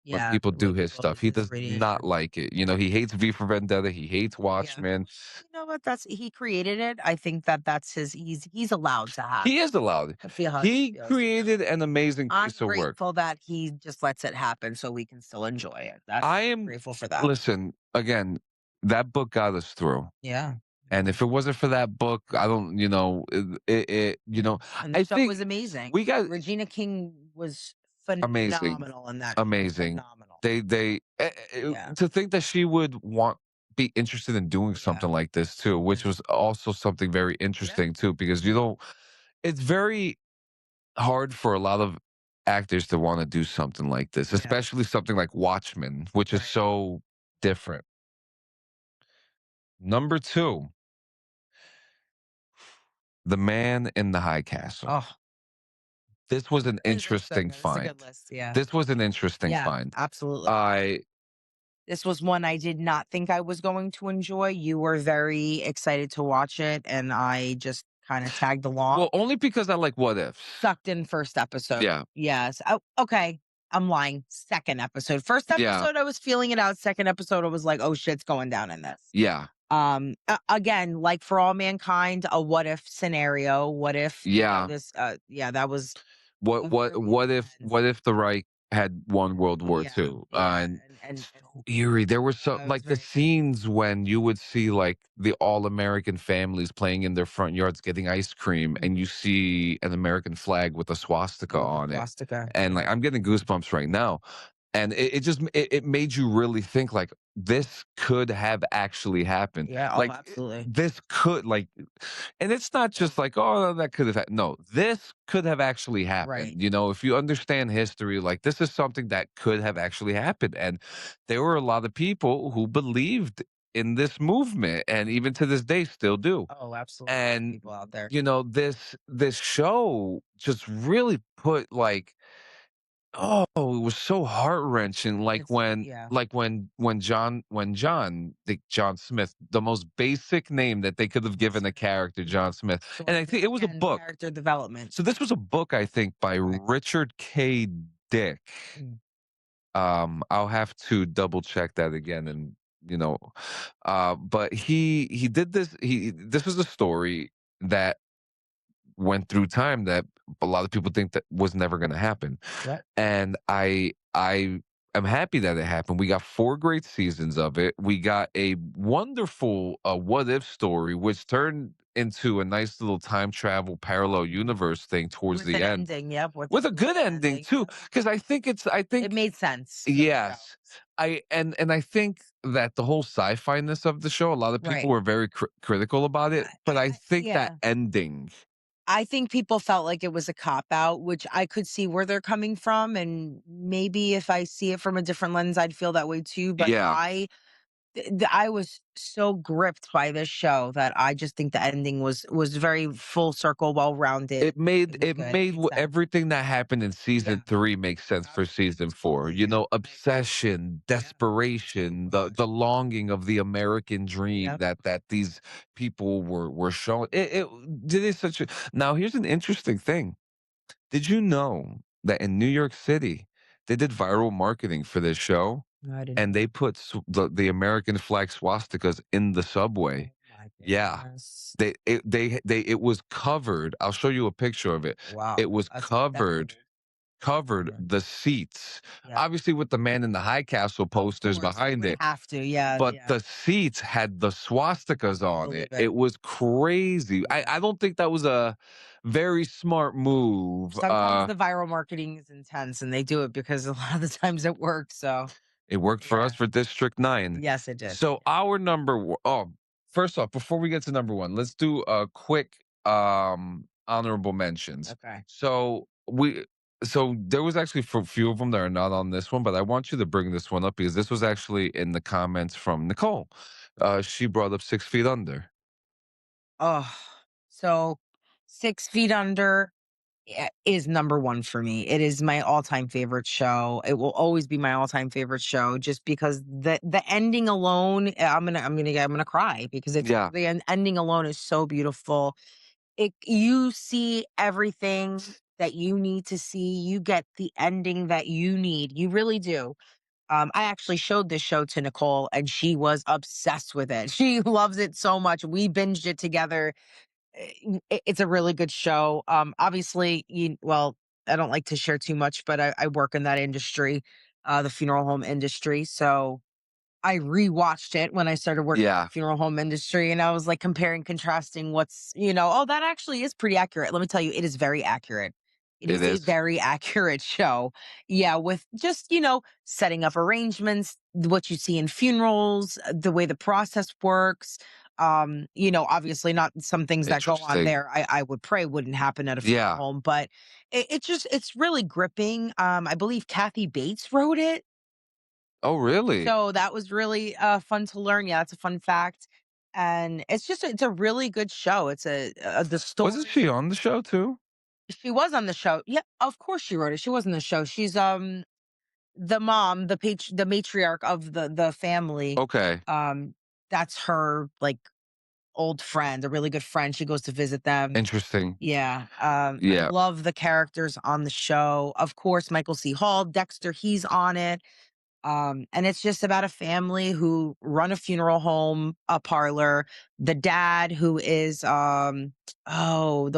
when Yeah, people the way do his people stuff. use He his does not radiation. like it. Yeah, He hates V for Vendetta. He hates yeah. Watchmen. You know what? He created it. I think that's his. He's allowed to have He is allowed. to feel how he He feels. created an amazing I'm piece of work. grateful that he just lets it happen so we can still enjoy it. I That's am grateful for that. Listen, again, that book got us through. Yeah. And if it wasn't for that book, I don't, And the I show think was amazing. we got Regina King was amazing, phenomenal in that show, amazing. phenomenal. They Yeah. to think that she would want be interested in doing Yeah. something like this too, which Mhm. was also something very Yeah. interesting too, because you don't. It's very hard for a lot of actors to want to do something like this, Yeah. especially something like Watchmen, which is Right. so different. Number two, The Man in the High Castle. Oh, This was an this is so interesting good. It's a find. good list. Yeah. This was an interesting Yeah. find. Absolutely. I This was one I did not think I was going to enjoy. You were very excited to watch it, and I just kind of tagged along. Well, only because I like what ifs. Sucked in first episode. Yeah, Yes. Oh, okay. I'm lying. Second episode. First yeah, episode, I was feeling it out. Second episode, I was like, "Oh shit's going down in this." yeah, Again, like for all mankind, a what if scenario. What if yeah. this? Yeah, that was What a what very what if intense. what if the Reich had won World War Yeah, II? yeah, And and so eerie. There were so it was like the very. scenes when you would see like the all American families playing in their front yards getting ice cream, and you Mhm. see an American flag with a swastika With the on it. swastika. And like Yeah, I'm getting goosebumps right now. And it just it made you really think like this could have actually happened. yeah. Oh, Like absolutely. this could like and it's not just like, "Oh, that could have no, this could have actually Right. happened." You know, if you understand history, like, this is something that could have actually happened, and there were a lot of people who believed in this movement, and even to this day still do. Oh, absolutely. A lot of And, people out there. you know, this show just really put, like oh, it was so heart-wrenching, It's yeah. like, when John, like, John Smith, the most basic name that they could have John given a Smith. character, John Smith, So and I think it was a again, book. character development. So this was a book, I think, by Okay. Richard K. Dick. Mm. I'll have to double check that again and, you know, but he did this was a story that went through time that a lot of people think that was never gonna happen. Yep. And I am happy that it happened. We got 4 great seasons of it. We got a wonderful, what if story, which turned into a nice little time travel parallel universe thing towards With the an end, ending. Yep. with a With good an ending ending. too. Yep. Because I It think made sense for the show. yes. And I think that the whole sci-fi-ness of the show, a lot of people Right. were very critical about it, but I think that Yeah. ending I think people felt like it was a cop out, which I could see where they're coming from. And maybe if I see it from a different lens, I'd feel that way too. But yeah. I was so gripped by this show that I just think the ending was very full circle, well rounded. It was It good. It made made sense. everything that happened in Yeah, season 3 make sense for season 4. absolutely. You know, I agree. obsession, Yeah. Oh desperation, gosh. the longing of the American dream Yep. that these people were showing. It is such a now here's an interesting thing. Did you know that in New York City, they did viral marketing for this show, No, I didn't. and they put the American flag swastikas in the subway? Oh my Yeah. goodness. They it was covered. I'll show you a picture of it. Wow. It was That's definitely covered yeah. the seats, Yeah. obviously with the Man in the High Castle Of posters course, they behind would it, have to. Yeah, but yeah. the seats had the swastikas I on it. believe it. It was crazy. Yeah. I don't think that was a very smart move. Sometimes the viral marketing is intense and they do it because a lot of the times it works. So It worked for yeah. us for District 9. Yes, it did. So our oh, first off, before we get to number 1, let's do a quick honorable mentions. Okay. So so there was actually for a few of them that are not on this one, but I want you to bring this one up because this was actually in the comments from Nicole. She brought up 6 Feet Under. Oh, so 6 feet under is number one for me. It is my all-time favorite show. It will always be my all-time favorite show just because the ending alone, I'm gonna cry because it's Yeah. ending alone is so beautiful. You see everything that you need to see. You get the ending that you need. You really do. I actually showed this show to Nicole and she was obsessed with it. She loves it so much. We binged it together. It's a really good show. Obviously, well, I don't like to share too much, but I work in that industry, the funeral home industry. So I rewatched it when I started working in Yeah. the funeral home industry, and I was like comparing, contrasting oh, that actually is pretty accurate. Let me tell you, it is very accurate. It It is a is? very accurate show. Yeah, with just, setting up arrangements, what you see in funerals, the way the process works. Obviously not some things that go on Interesting. there. I would pray wouldn't happen at a funeral Yeah. home, but it's really gripping. I believe Kathy Bates wrote it. Oh, really? So that was really fun to learn. Yeah, it's a fun fact. And it's a really good show. The Wasn't story. she on the show too? She was on the show. Yeah, of course she wrote it. She was on the show. She's the mom, the matriarch of the family. Okay. Um, that's her like old friend, a really good friend. She goes to visit them. Interesting. Yeah. I Yeah. love the characters on the show. Of course, Michael C. Hall, Dexter, he's on it. And it's just about a family who run a funeral home, a parlor. The dad who is the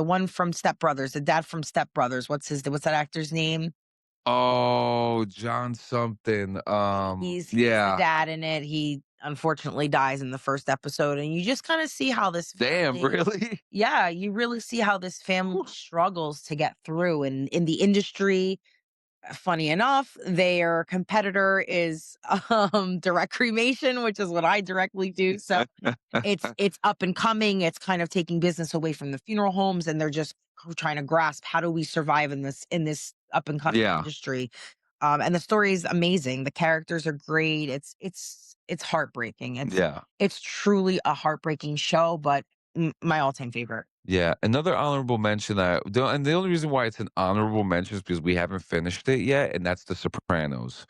one from Step Brothers, the dad from Step Brothers. What's that actor's name? Oh, John something. He's the Yeah. dad in it. He unfortunately dies in the first episode, and you just kind of see how this Damn, family. really? Yeah, you really see how this family struggles to get through and in the industry. Funny enough, their competitor is direct cremation, which is what I directly do. So it's up and coming. It's kind of taking business away from the funeral homes, and they're just trying to grasp how do we survive in this up and coming Yeah. industry. And the story is amazing. The characters are great. It's heartbreaking. Yeah. It's truly a heartbreaking show, but my all time favorite. Yeah. Another honorable mention and the only reason why it's an honorable mention is because we haven't finished it yet, and that's The Sopranos.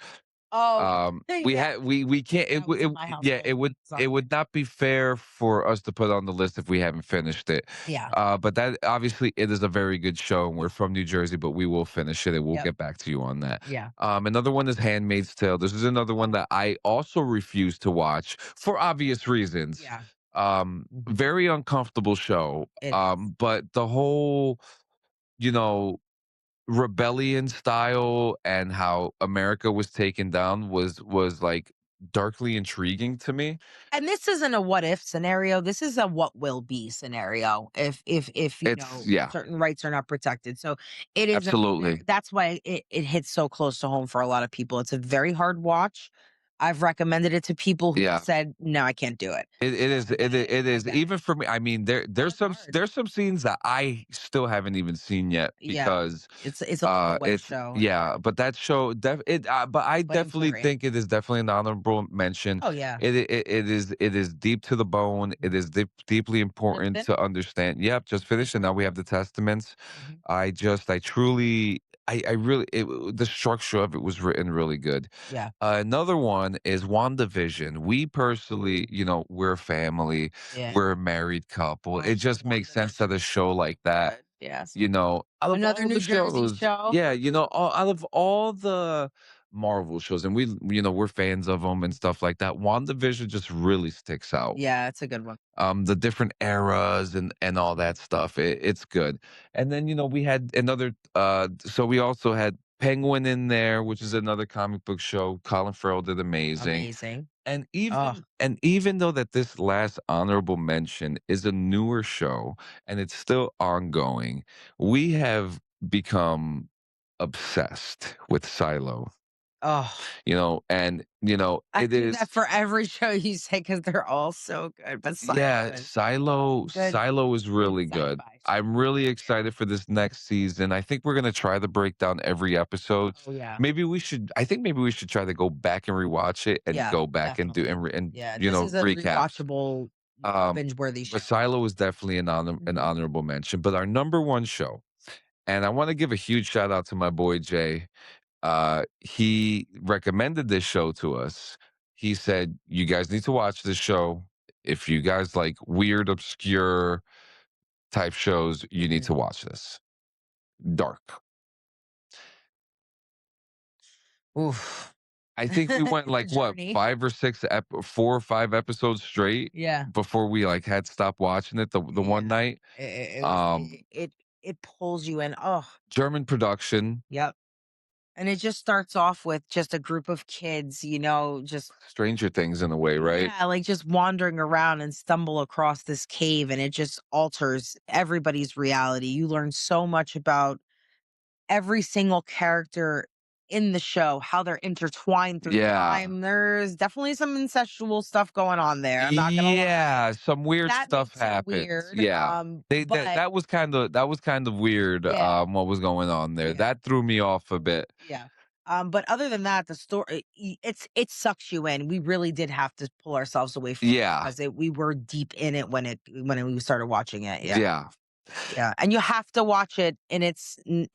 Oh We yeah, had we can't that was in my yeah, household when it was it on there. would not be fair for us to put on the list if we haven't finished it. Yeah. But that obviously it is a very good show, and we're Yes. from New Jersey, but we will finish it and we'll Yep. get back to you on that. Yeah. Another one is Handmaid's Tale. This is another one Oh, that I also refuse to watch for obvious reasons. yeah. Very uncomfortable show. It is. But the whole, you know, rebellion style and how America was taken down was like darkly intriguing to me. And this isn't a what if scenario. This is a what will be scenario if It's yeah, certain rights are not protected. So it is absolutely. that's why it hits so close to home for a lot of people. It's a very hard watch. I've recommended it to people who Yeah. said, no, I can't do it. It is And it I is get it. even for me. I mean, No, it's hard. there's some scenes that I still haven't even seen yet Yeah. because It's a little wet it's show, yeah, but that show but I but definitely important. think it is definitely an honorable mention. Oh yeah. It is deep to the bone. It is deeply Just important finished. to understand. Yep, just finished, and now we have the testaments. Mhm. I truly I really the structure of it was written really good. Yeah. Another one is WandaVision. We personally, we're a family, Yeah. we're a married couple. Oh, It just makes sense that a show like that, good. Yes. out of Another all New the Jersey shows, show. yeah, out of all the Marvel shows, and we're fans of them and stuff like that. WandaVision just really sticks out. Yeah, it's a good one. The different eras and all that stuff. It's good. And then, we had another so we also had Penguin in there, which is another comic book show. Colin Farrell did amazing. Amazing. And Oh, even though that this last honorable mention is a newer show and it's still ongoing, we have become obsessed with Silo. oh. And I it do that is. for every show you say because 'cause they're all so good, but Yeah, Silo is good Silo is good really good. sci-fi show. I'm really excited for this next season. I think we're gonna try to break down every episode. Oh, yeah. Maybe we should try to go back and rewatch it and Yeah, go back and do definitely. and re and, Yeah, this is a recaps. rewatchable, Um, binge-worthy but show. Silo is definitely an Mhm. honorable mention. But our number one show, and I wanna give a huge shout out to my boy Jay. He recommended this show to us. He said, "You guys need to watch this show. If you guys like weird, obscure type shows, you need Mhm. to watch this." Dark. Oof. I think we went It's a like what, journey. 5 or 6 ep 4 or 5 episodes straight Yeah. before we like had stopped watching it the Yeah. one night. It was Um, it pulls you in. Oh, German production, yep. And it just starts off with just a group of kids, just Stranger Things in a way, right? yeah, like just wandering around and stumble across this cave and it just alters everybody's reality. You learn so much about every single character in the show, how they're intertwined through Yeah. time. There's definitely some incestual stuff going on there. I'm not gonna lie. Yeah, some weird That stuff makes it happens. weird. Yeah. But That was kind of weird, yeah, what was going on there. yeah. That threw me off a bit. Yeah. But other than that, the story it sucks you in. We really did have to pull ourselves away from it Yeah. because we were deep in it we started watching it. Yeah. Yeah. Yeah. And you have to watch it in its You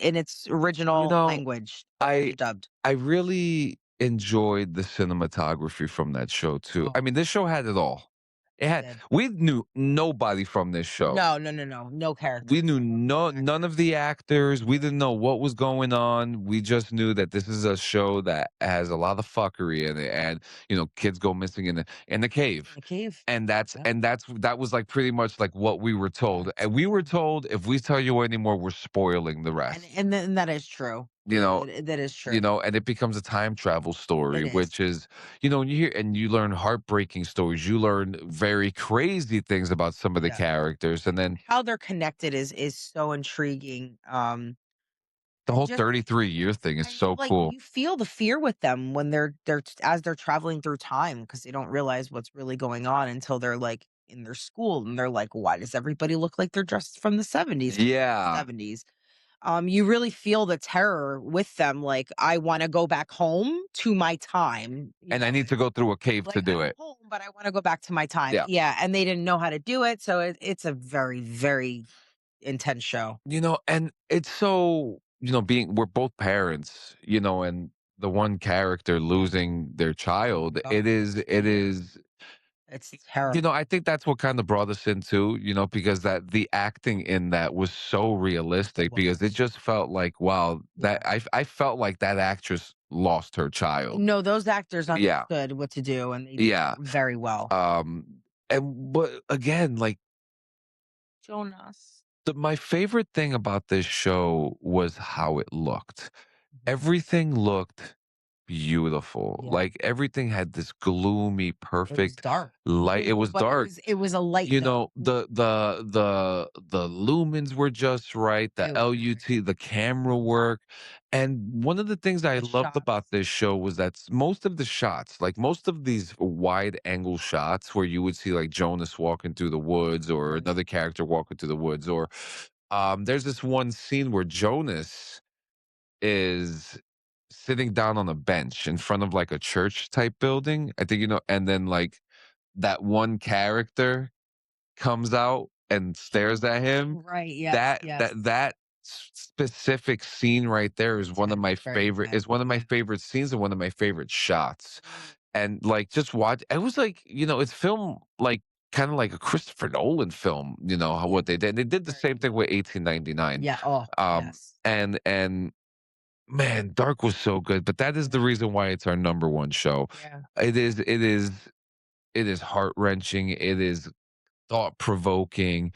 original know, language, I dubbed. I really enjoyed the cinematography from that show too. I Oh, mean, this show had it all. It it had did. we knew nobody from this show. No, no, no, no. No characters. We knew No none actors. of the actors. We didn't know what was going on. We just knew that this is a show that has a lot of fuckery in it, and kids go missing in the In cave. the cave. And that's Yep. and that's that was like pretty much like what we were told. That's And we were yeah. told if we tell you anymore, we're spoiling the And rest. that is true. You know, That is true. and it becomes a time travel story, It is. which is, when you hear and you learn heartbreaking stories, you learn very crazy things about some of the Yeah. characters, and then How they're connected is so intriguing. the And whole just 33-year thing is and so cool. you feel the fear with them when as they're traveling through time because they don't realize what's really going on until they're like in their school and they're like, why does everybody look like they're dressed from the 70s? Yeah, 70s. You really feel the terror with them. Like, I want to go back home to my time. and I need to go through a cave to Like do I'm it. home, but I want to go back to my time. Yeah. Yeah, and they didn't know how to do it, so it's a very, very intense show. And it's so, being we're both parents, and the one character losing their child, Oh, it is it's terrible. I think that's what kind of brought us into, because that the acting in that was so It realistic because it was. just felt like, wow, that Yeah. I felt like that actress lost her child. No, those actors Yeah. understood what to do, and they did Yeah. it very well. Um but again, like Jonas. my favorite thing about this show was how it looked. Mhm. Everything looked beautiful. Yeah, Like everything had this gloomy, it was perfect dark, light. It was but dark. it was a light dark. The lumens were just right, the It was LUT, the camera work. And one of the things I the loved about shots. this show was that most of the shots, like most of these wide angle shots where you would see like Jonas walking through the woods or Right. another character walking through the woods, or there's this one scene where Jonas is sitting down on a bench in front of like a church type building. I think and then like that one character comes out and stares at him. Right, yes, That yes. that that specific scene right there is Intense, very intense, one of my yeah. favorite scenes and one of my favorite shots. Mm, And like just watch it was like, it's film like kind of like a Christopher Nolan film, how yeah, what they did. They did the very same thing much. with 1899. Yeah, oh, Um yes. and man, Dark was so good, but that is Yeah, the reason why it's our number one show. yeah. It is heart-wrenching, it is thought-provoking,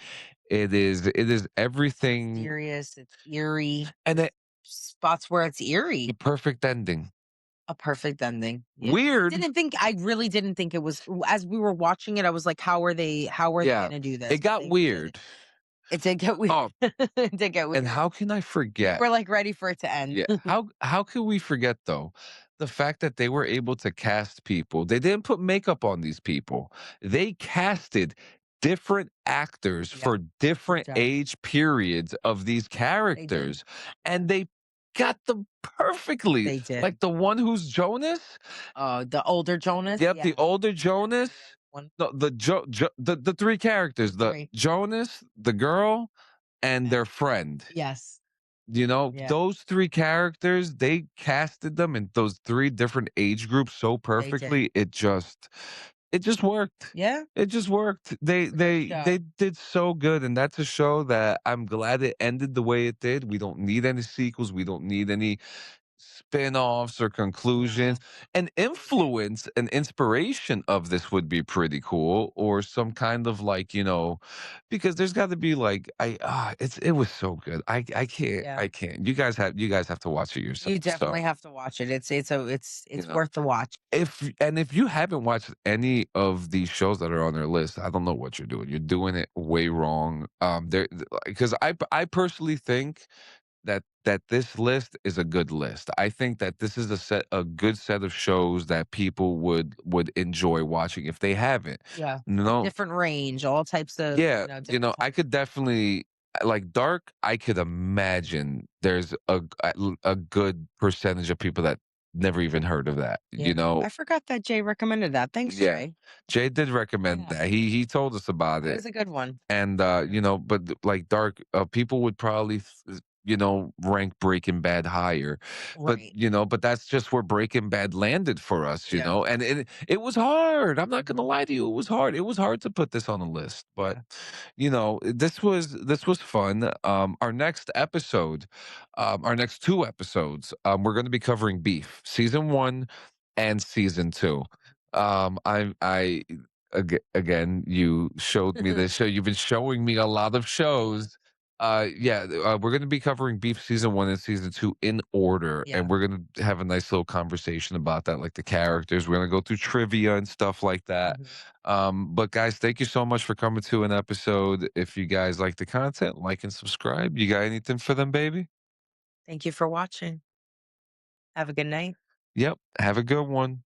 it is everything, Mysterious, it's eerie. and Spots where it's the eerie. perfect ending. A perfect ending. Yeah. Weird. I really didn't think it was as we were watching it, I was like, how are they Yeah, gonna do it this? But got they did. weird. It did get weird. Oh, It did get and weird. how can I We forget? were like ready for it to end. Yeah, how could we forget though, the fact that they were able to cast people. They didn't put makeup on these people. They casted different actors Yeah, for good different job. age periods of these They did. characters, Yeah, and they got them perfectly. they did. Like the one who's Jonas. The older Jonas, Yep, yeah. the older Jonas. Yeah, one, No, the three characters, the three. Jonas, the girl, and And their friend. yes. Yeah, Those 3 characters, they casted them in those 3 different age groups so they did. perfectly, it just worked. Yeah, It just worked. They it's a good they show. they did so good, and that's a show that I'm glad it ended the way it did. We don't need any sequels, we don't need any spin-offs or conclusions. No. An influence and inspiration of this would be pretty cool, or some kind of like, because there's got to be like it was so good. Yeah. I can't. You guys have to watch it yourself. You So, definitely have to watch it. you It's know, worth the watch. if you haven't watched any of these shows that are on their list, I don't know what you're doing. You're doing it way wrong. There because I personally think that this list is a good list. I think that this is a good set of shows that people would enjoy watching if they haven't. Yeah. You know, Different range, all types of, yeah, different I types. could definitely like Dark. I could imagine there's a good percentage of people that never even heard of that. Yeah. You know, I forgot that Jay recommended that. Thanks, yeah. Jay. Jay did recommend Yeah. that. He told us about That it. was a good one. And, but like Dark, people would probably, rank Breaking Bad higher. But, Right. but that's just where Breaking Bad landed for us, Yeah. and it was hard. I'm not gonna lie to you. It was hard. It was hard to put this on a list. But, Yeah. this was fun. Our next two episodes, we're gonna be covering Beef, season one and season two. I again, you showed me this show. You've been showing me a lot of shows. Yeah, we're going to be covering Beef season one and season two in order, and Yeah. we're going to have a nice little conversation about that, like the characters. We're going to go through trivia and stuff like that. Mhm. But guys, thank you so much for coming to an episode. If you guys like the content, like and subscribe. You got anything for them, baby? Thank you for watching. Have a good night. Yep. Have a good one.